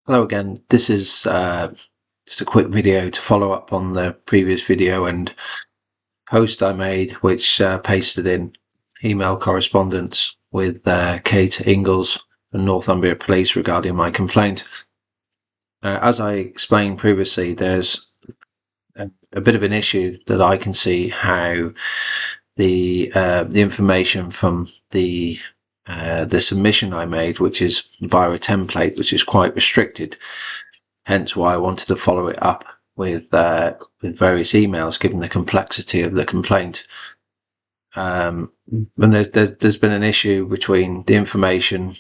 Hello again. This is just a quick video to follow up on the previous video and post I made, which pasted in email correspondence with Kate Ingalls from Northumbria Police regarding my complaint. As I explained previously, there's a bit of an issue that I can see how the information from the submission I made, which is via a template, which is quite restricted. Hence why I wanted to follow it up with various emails, given the complexity of the complaint. And there's been an issue between the information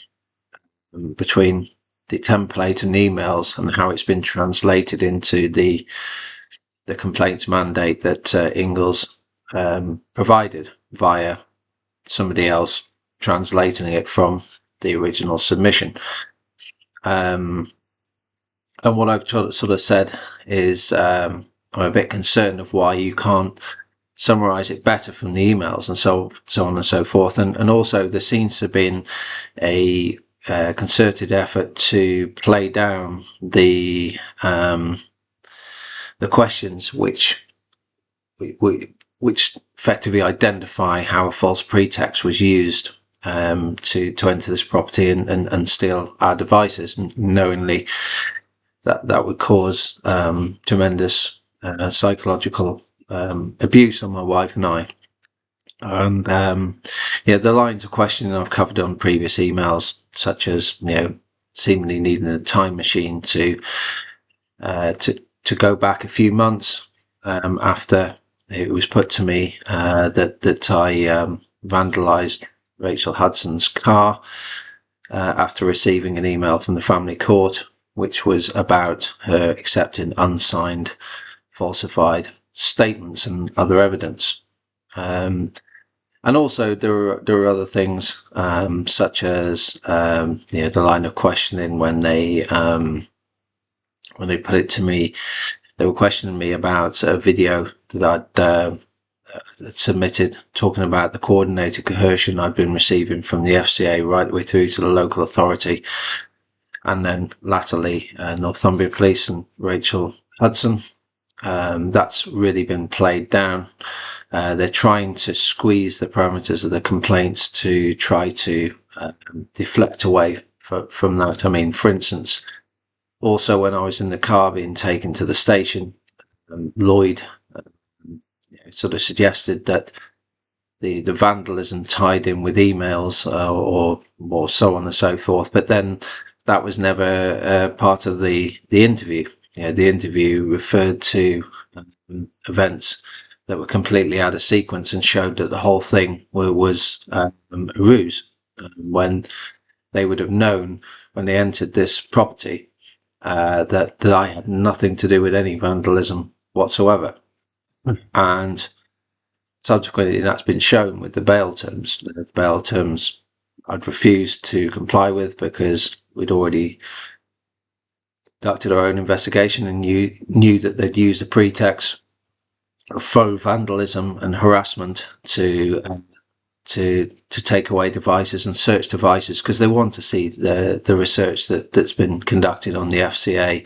between the template and emails and how it's been translated into the complaints mandate that Ingalls provided via somebody else translating it from the original submission. And what I've sort of said is I'm a bit concerned of why you can't summarize it better from the emails and so on and so forth. And also there seems to have been a concerted effort to play down the questions which effectively identify how a false pretext was used to enter this property and steal our devices, knowingly that would cause tremendous psychological abuse on my wife and I. And the lines of questioning I've covered on previous emails, such as seemingly needing a time machine to go back a few months after it was put to me that I vandalized Rachel Hudson's car after receiving an email from the family court, which was about her accepting unsigned, falsified statements and other evidence. And also there are other things, such as the line of questioning when they put it to me. They were questioning me about a video that I'd submitted talking about the coordinated coercion I'd been receiving from the FCA right the way through to the local authority, and then latterly Northumbria Police and Rachel Hudson. That's really been played down. They're trying to squeeze the parameters of the complaints to try to deflect away from that. I mean, for instance, also when I was in the car being taken to the station, Lloyd sort of suggested that the vandalism tied in with emails or so on and so forth, but then that was never part of the interview. The interview referred to events that were completely out of sequence and showed that the whole thing was a ruse, when they would have known when they entered this property that I had nothing to do with any vandalism whatsoever. And subsequently that's been shown with the bail terms. The bail terms I'd refused to comply with because we'd already conducted our own investigation and knew that they'd used a pretext of faux vandalism and harassment to take away devices and search devices, because they want to see the research that's been conducted on the FCA,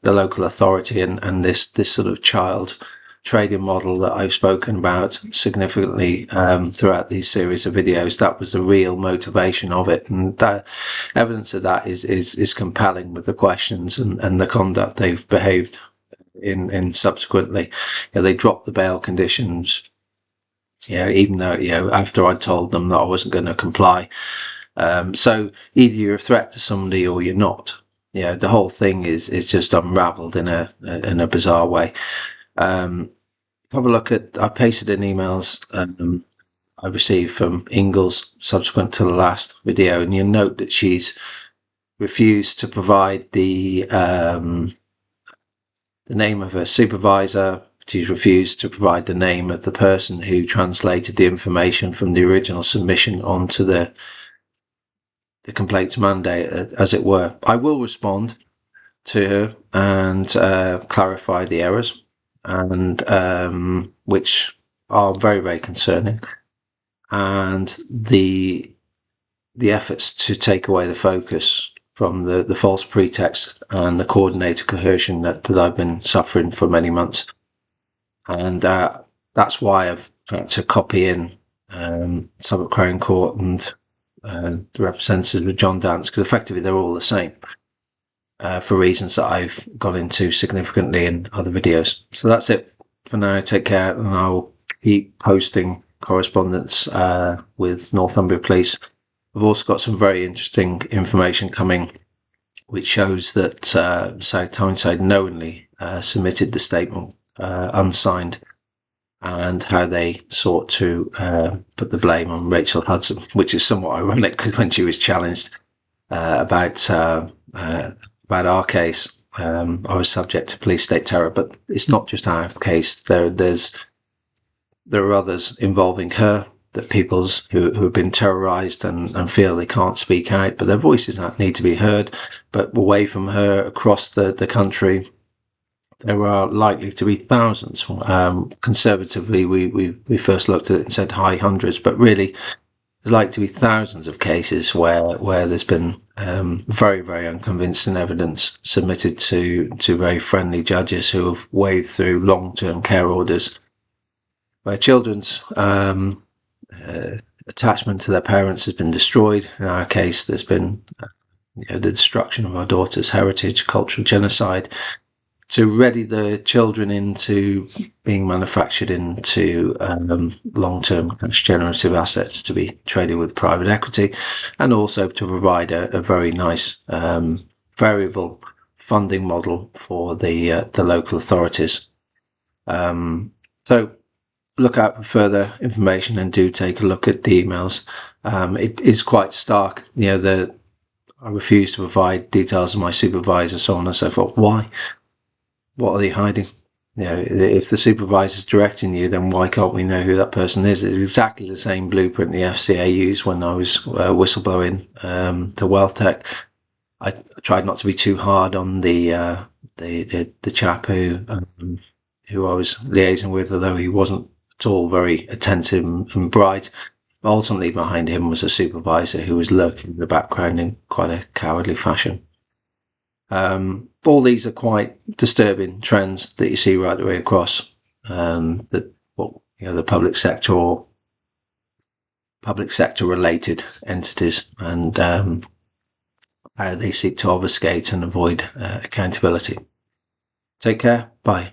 the local authority, and this sort of child trading model that I've spoken about significantly throughout these series of videos. That was the real motivation of it, and that evidence of that is compelling with the questions and the conduct they've behaved in subsequently. They dropped the bail conditions, even though after I told them that I wasn't going to comply. So either you're a threat to somebody or you're not. The whole thing is just unravelled in a bizarre way. Have a look at, I pasted in emails I received from Ingalls subsequent to the last video, and you'll note that she's refused to provide the name of her supervisor. She's refused to provide the name of the person who translated the information from the original submission onto the complaints mandate, as it were. I will respond to her and clarify the errors, and which are very, very concerning, and the efforts to take away the focus from the false pretext and the coordinated coercion that I've been suffering for many months. And that's why I've had to copy in Southwark Crown Court and the representatives of John Dance, because effectively they're all the same, for reasons that I've gone into significantly in other videos. So that's it for now. Take care, and I'll keep posting correspondence with Northumbria Police. I've also got some very interesting information coming, which shows that South Tyneside knowingly submitted the statement unsigned, and how they sought to put the blame on Rachel Hudson, which is somewhat ironic, because when she was challenged about our case, I was subject to police state terror. But it's not just our case. There are others involving her, that peoples who have been terrorised and feel they can't speak out, but their voices need to be heard. But away from her, across the country, there are likely to be thousands. Conservatively, we first looked at it and said high hundreds, but really there's likely to be thousands of cases where there's been very, very unconvincing evidence submitted to very friendly judges who have waved through long-term care orders, where children's attachment to their parents has been destroyed. In our case, there's been the destruction of our daughter's heritage, cultural genocide, to ready the children into being manufactured into long-term cash generative assets to be traded with private equity, and also to provide a very nice variable funding model for the local authorities. So look out for further information, and do take a look at the emails. It is quite stark. I refuse to provide details of my supervisor, so on and so forth. Why? What are they hiding? If the supervisor's directing you, then why can't we know who that person is? It's exactly the same blueprint the FCA used when I was whistleblowing to WealthTech. I tried not to be too hard on the chap who I was liaising with, although he wasn't at all very attentive and bright. Ultimately, behind him was a supervisor who was lurking in the background in quite a cowardly fashion. All these are quite disturbing trends that you see right the way across the public sector or public sector related entities, and how they seek to obfuscate and avoid accountability. Take care. Bye.